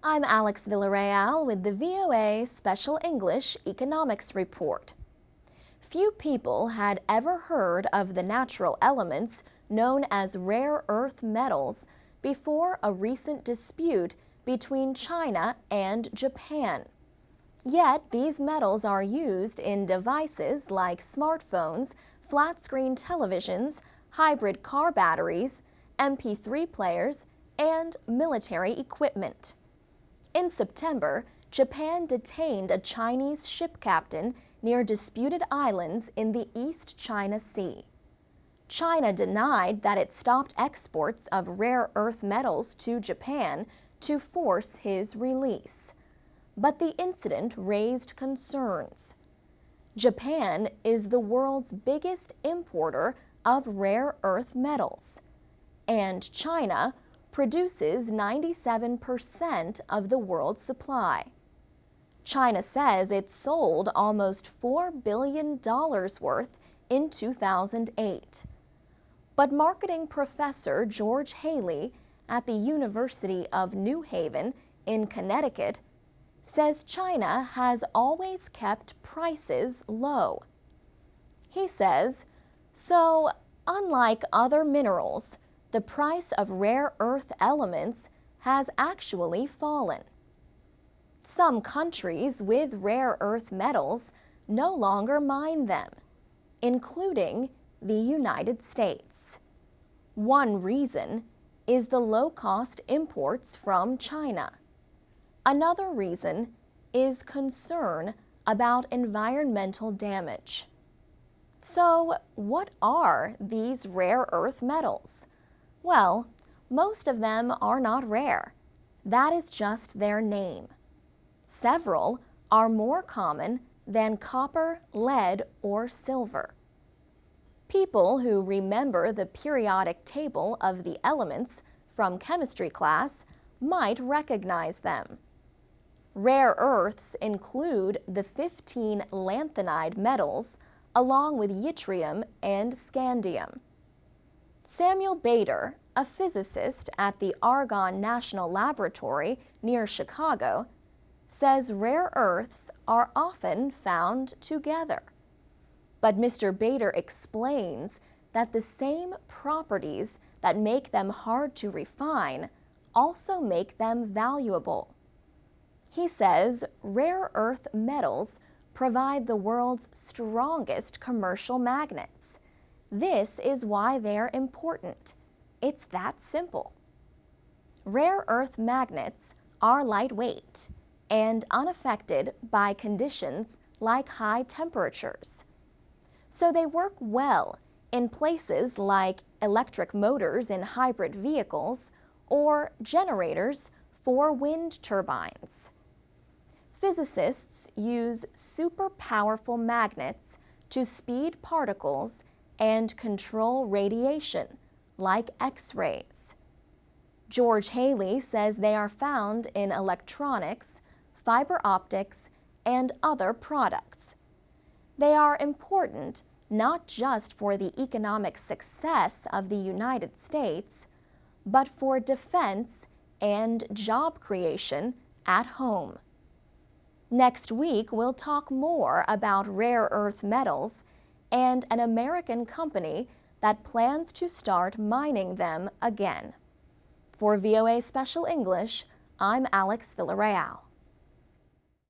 I'm Alex Villarreal with the VOA Special English Economics Report. Few people had ever heard of the natural elements known as rare earth metals before a recent dispute between China and Japan. Yet these metals are used in devices like smartphones, flat-screen televisions, hybrid car batteries, MP3 players, and military equipment. In September, Japan detained a Chinese ship captain near disputed islands in the East China Sea. China denied that it stopped exports of rare earth metals to Japan to force his release. But the incident raised concerns. Japan is the world's biggest importer of rare earth metals, and China produces 97% of the world's supply. China says it sold almost $4 billion worth in 2008. But marketing professor George Haley at the University of New Haven in Connecticut says China has always kept prices low. He says, so unlike other minerals, the price of rare earth elements has actually fallen. Some countries with rare earth metals no longer mine them, including the United States. One reason is the low-cost imports from China. Another reason is concern about environmental damage. So, what are these rare earth metals? Well, most of them are not rare. That is just their name. Several are more common than copper, lead, or silver. People who remember the periodic table of the elements from chemistry class might recognize them. Rare earths include the 15 lanthanide metals, along with yttrium and scandium. Samuel Bader, a physicist at the Argonne National Laboratory near Chicago, says rare earths are often found together. But Mr. Bader explains that the same properties that make them hard to refine also make them valuable. He says rare earth metals provide the world's strongest commercial magnets. This is why they're important. It's that simple. Rare earth magnets are lightweight and unaffected by conditions like high temperatures. So they work well in places like electric motors in hybrid vehicles or generators for wind turbines. Physicists use super powerful magnets to speed particles and control radiation, like X-rays. George Haley says they are found in electronics, fiber optics, and other products. They are important not just for the economic success of the United States, but for defense and job creation at home. Next week, we'll talk more about rare earth metals and an American company that plans to start mining them again. For VOA Special English, I'm Alex Villarreal.